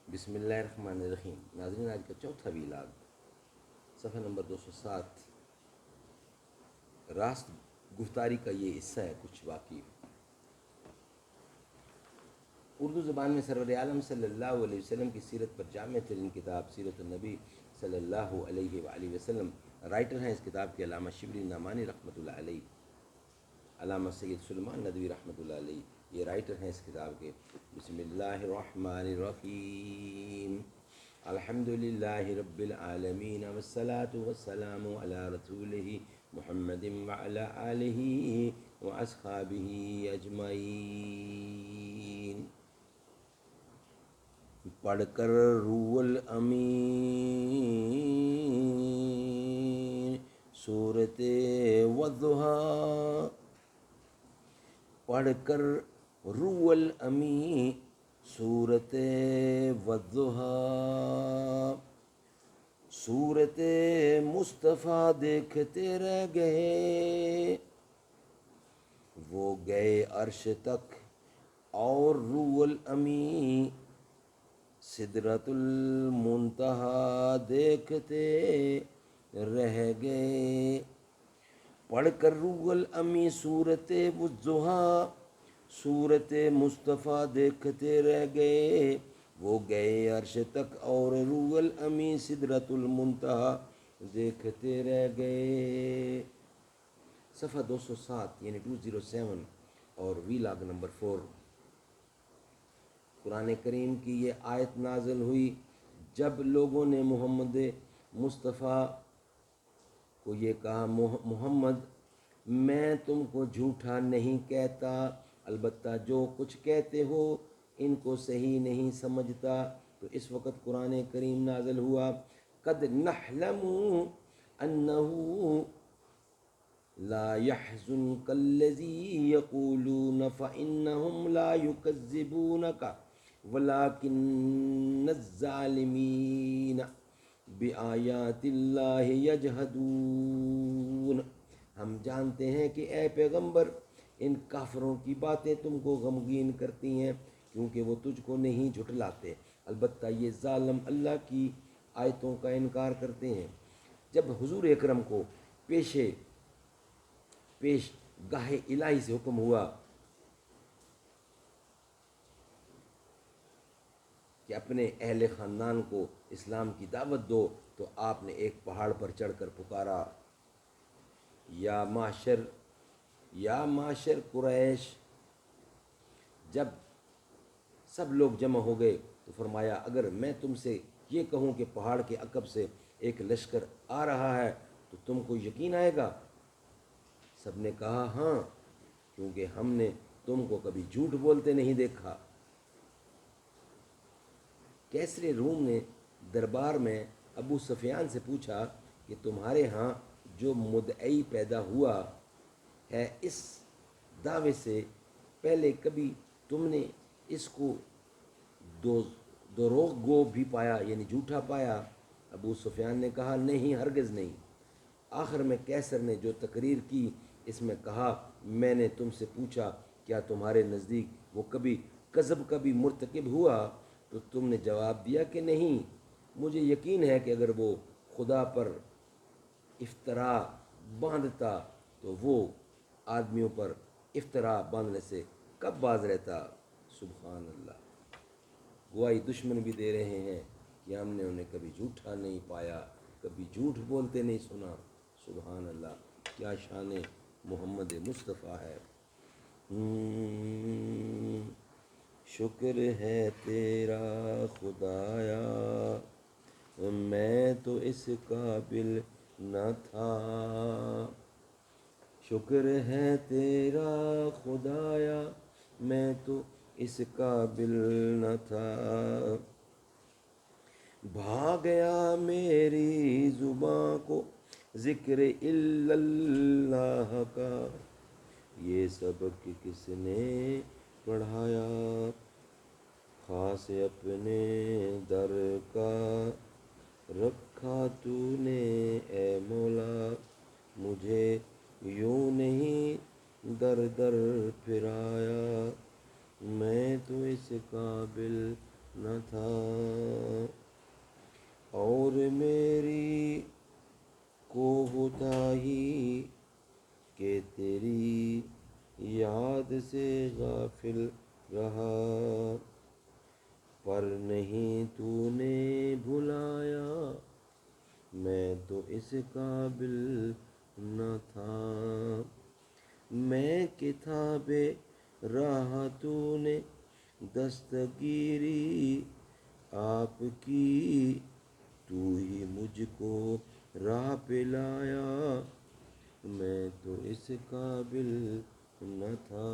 بسم اللہ الرحمن الرحیم۔ ناظرین، آج کا چوتھا ویلاگ، صفحہ نمبر 207۔ راست گفتاری کا یہ حصہ ہے کچھ واقعی اردو زبان میں سرور عالم صلی اللہ علیہ وسلم کی سیرت پر جامع ترین کتاب سیرت النبی صلی اللہ علیہ وآلہ وسلم۔ رائٹر ہیں اس کتاب کے علامہ شبلی نعمانی رحمۃ اللہ علیہ، علامہ سید سلیمان ندوی رحمۃ اللہ علیہ، یہ رائٹر ہیں اس کتاب کے۔ بسم اللہ الرحمن الرحیم، الحمد للہ رب العالمین والصلاة والسلام علی رسولہ محمد وعلی آلہ واصحابہ اجمعین۔ پڑھ کر روح الامین سورۃ والضحیٰ، پڑھ کر روح الامین سورۃ والضحیٰ، سورۃ مصطفیٰ دیکھتے رہ گئے، وہ گئے عرش تک اور روح الامین سدرۃ المنتہا دیکھتے رہ گئے۔ پڑھ کر روح الامین سورۃ والضحیٰ، سورۃ مصطفیٰ دیکھتے رہ گئے، وہ گئے عرش تک اور روح الامین سدرۃ المنتہا دیکھتے رہ گئے۔ صفحہ 207 یعنی 207 اور ویلاگ نمبر 4۔ قرآن کریم کی یہ آیت نازل ہوئی جب لوگوں نے محمد مصطفیٰ کو یہ کہا، محمد میں تم کو جھوٹا نہیں کہتا، البتہ جو کچھ کہتے ہو ان کو صحیح نہیں سمجھتا۔ تو اس وقت قرآن کریم نازل ہوا، قد نعلم انہ لا يحزنك الذي يقولون فإنهم لا يكذبونك ولكن الظالمین بآیات اللہ یجحدون۔ ہم جانتے ہیں کہ اے پیغمبر ان کافروں کی باتیں تم کو غمگین کرتی ہیں کیونکہ وہ تجھ کو نہیں جھٹلاتے، البتہ یہ ظالم اللہ کی آیتوں کا انکار کرتے ہیں۔ جب حضور اکرم کو پیش گاہ الہی سے حکم ہوا کہ اپنے اہل خاندان کو اسلام کی دعوت دو، تو آپ نے ایک پہاڑ پر چڑھ کر پکارا، یا معاشر قریش۔ جب سب لوگ جمع ہو گئے تو فرمایا، اگر میں تم سے یہ کہوں کہ پہاڑ کے عقب سے ایک لشکر آ رہا ہے تو تم کو یقین آئے گا؟ سب نے کہا ہاں، کیونکہ ہم نے تم کو کبھی جھوٹ بولتے نہیں دیکھا۔ کیسر روم نے دربار میں ابو سفیان سے پوچھا کہ تمہارے ہاں جو مدعی پیدا ہوا ہے اس دعوے سے پہلے کبھی تم نے اس کو دروغ گو بھی پایا، یعنی جھوٹا پایا؟ ابو سفیان نے کہا نہیں، ہرگز نہیں۔ آخر میں کیسر نے جو تقریر کی اس میں کہا، میں نے تم سے پوچھا کیا تمہارے نزدیک وہ کبھی کذب کا بھی مرتکب ہوا، تو تم نے جواب دیا کہ نہیں۔ مجھے یقین ہے کہ اگر وہ خدا پر افطرا باندھتا تو وہ آدمیوں پر افطرا باندھنے سے کب باز رہتا۔ سبحان اللہ۔ گواہی دشمن بھی دے رہے ہیں کہ ہم نے انہیں کبھی جھوٹا نہیں پایا، کبھی جھوٹ بولتے نہیں سنا۔ سبحان اللہ، کیا شان محمد مصطفیٰ ہے۔ شکر ہے تیرا خدایا میں تو اس قابل نہ تھا، شکر ہے تیرا خدایا میں تو اس قابل نہ تھا، بھاگ گیا میری زباں کو ذکر الا اللہ کا، یہ سبق کس نے پڑھایا، خاص اپنے در کا رکھا تو نے اے مولا، مجھے یوں نہیں در در پھرایا، میں تو اس قابل نہ تھا، اور میری کوتاہی کہ تیری یاد سے غافل رہا، پر نہیں تو نے بھلایا، میں تو اس قابل نہ تھا، میں کہ تھا بے راہ تو نے دستگیری آپ کی، تو ہی مجھ کو راہ پہ لایا، میں تو اس قابل نہ تھا۔